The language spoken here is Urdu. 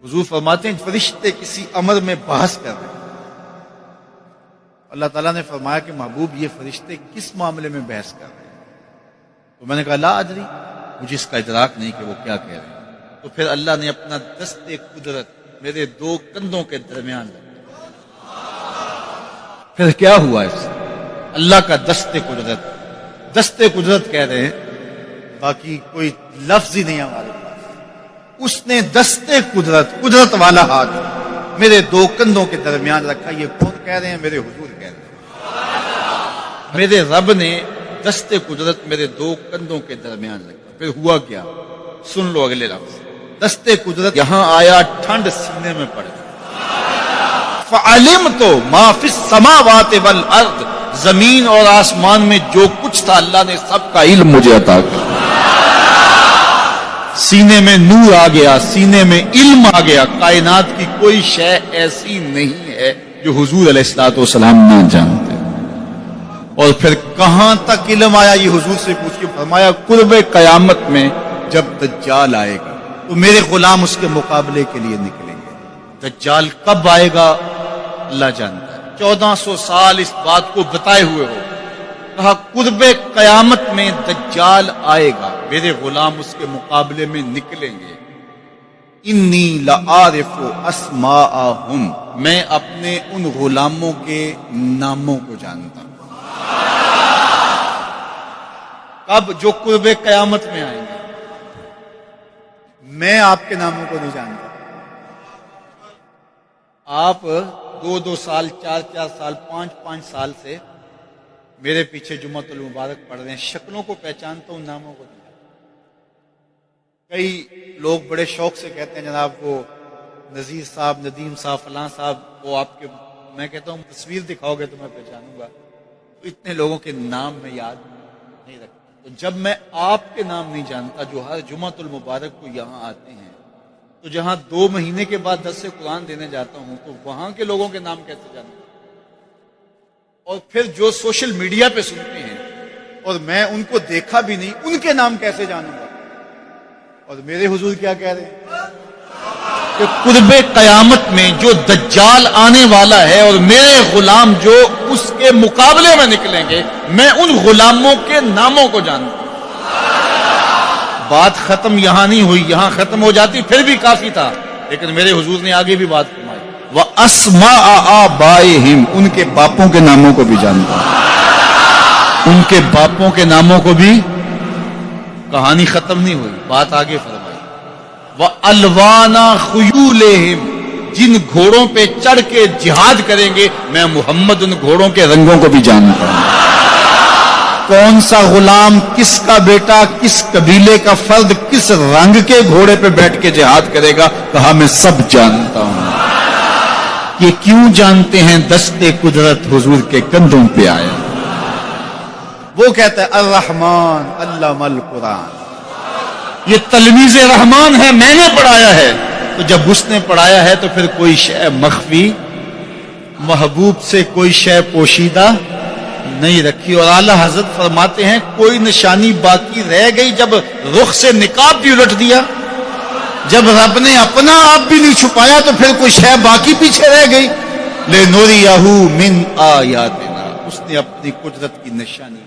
حضور فرماتے ہیں فرشتے کسی امر میں بحث کر رہے ہیں، اللہ تعالیٰ نے فرمایا کہ محبوب یہ فرشتے کس معاملے میں بحث کر رہے ہیں؟ تو میں نے کہا لا ادری، مجھے اس کا ادراک نہیں کہ وہ کیا کہہ رہے ہیں۔ تو پھر اللہ نے اپنا دست قدرت میرے دو کندھوں کے درمیان رکھا۔ پھر کیا ہوا اس سے؟ اللہ کا دست قدرت کہہ رہے ہیں، باقی کوئی لفظ ہی نہیں ہمارے پاس۔ اس نے دست قدرت والا ہاتھ میرے دو کندھوں کے درمیان رکھا۔ یہ کون کہہ رہے ہیں؟ میرے حضور کہہ رہے ہیں، میرے رب نے دست قدرت میرے دو کندھوں کے درمیان رکھا۔ پھر ہوا کیا؟ سن لو اگلے لفظ۔ دست قدرت یہاں آیا، ٹھنڈ سینے میں پڑ گئی۔ فعلمت ما فی السماوات والارض، زمین اور آسمان میں جو کچھ تھا اللہ نے سب کا علم مجھے عطا کیا۔ سینے میں نور آ گیا، سینے میں علم آ گیا۔ کائنات کی کوئی شے ایسی نہیں ہے جو حضور علیہ الصلوۃ والسلام نہ جانتے۔ اور پھر کہاں تک علم آیا یہ حضور سے پوچھ کے فرمایا قرب قیامت میں جب دجال آئے گا تو میرے غلام اس کے مقابلے کے لیے نکلیں گے۔ دجال کب آئے گا اللہ جانتا ہے۔ 1400 سال اس بات کو بتائے ہوئے ہو، کہا قرب قیامت میں دجال آئے گا، میرے غلام اس کے مقابلے میں نکلیں گے۔ انی لعارف اسماءہم، میں اپنے ان غلاموں کے ناموں کو جانتا ہوں۔ کب؟ جو قرب قیامت میں آئیں گے۔ میں آپ کے ناموں کو نہیں جانتا۔ آپ 2 سال 4 سال 5 سال سے میرے پیچھے جمعۃ المبارک پڑھ رہے ہیں، شکلوں کو پہچانتا ہوں، ناموں کو نہیں جانتا۔ کئی لوگ بڑے شوق سے کہتے ہیں جناب وہ نذیر صاحب، ندیم صاحب، فلاں صاحب، وہ آپ کے، میں کہتا ہوں تصویر دکھاؤ گے تو میں پہچانوں گا۔ تو اتنے لوگوں کے نام میں یاد نہیں رکھتا۔ تو جب میں آپ کے نام نہیں جانتا جو ہر جمعۃ المبارک کو یہاں آتے ہیں، تو جہاں 2 مہینے کے بعد درس قرآن دینے جاتا ہوں تو وہاں کے لوگوں کے نام کیسے جانوں؟ اور پھر جو سوشل میڈیا پہ سنتے ہیں اور میں ان کو دیکھا بھی نہیں، ان کے نام کیسے جانوں گا؟ اور میرے حضور کیا کہہ رہے ہیں کہ قرب قیامت میں جو دجال آنے والا ہے اور میرے غلام جو اس کے مقابلے میں نکلیں گے، میں ان غلاموں کے ناموں کو جانتا ہوں۔ بات ختم یہاں نہیں ہوئی، یہاں ختم ہو جاتی پھر بھی کافی تھا، لیکن میرے حضور نے آگے بھی بات فرمائی۔ وَأَسْمَاءَ آبَائِهِمْ، ان کے باپوں کے ناموں کو بھی جانتا ہوں، ان کے باپوں کے ناموں کو بھی۔ کہانی ختم نہیں ہوئی، بات آگے فرمائی۔ وَأَلْوَانَ خُيُولِهِمْ، جن گھوڑوں پہ چڑھ کے جہاد کریں گے میں محمد ان گھوڑوں کے رنگوں کو بھی جانتا ہوں۔ کون سا غلام، کس کا بیٹا، کس قبیلے کا فرد کس رنگ کے گھوڑے پہ بیٹھ کے جہاد کرے گا، کہا میں سب جانتا ہوں۔ یہ کیوں جانتے ہیں؟ دست قدرت حضور کے کندھوں پہ آیا۔ وہ کہتا ہے الرحمن علم القرآن، یہ تلمیذ رحمان ہے، میں نے پڑھایا ہے۔ تو جب اس نے پڑھایا ہے تو پھر کوئی شے مخفی، محبوب سے کوئی شے پوشیدہ نہیں رکھی۔ اور اعلیٰ حضرت فرماتے ہیں کوئی نشانی باقی رہ گئی جب رخ سے نقاب بھی الٹ دیا، جب رب نے اپنا آپ بھی نہیں چھپایا تو پھر کوئی شے باقی پیچھے رہ گئی۔ لِنُرِيَهُ مِنْ آیاتنا، اس نے اپنی قدرت کی نشانی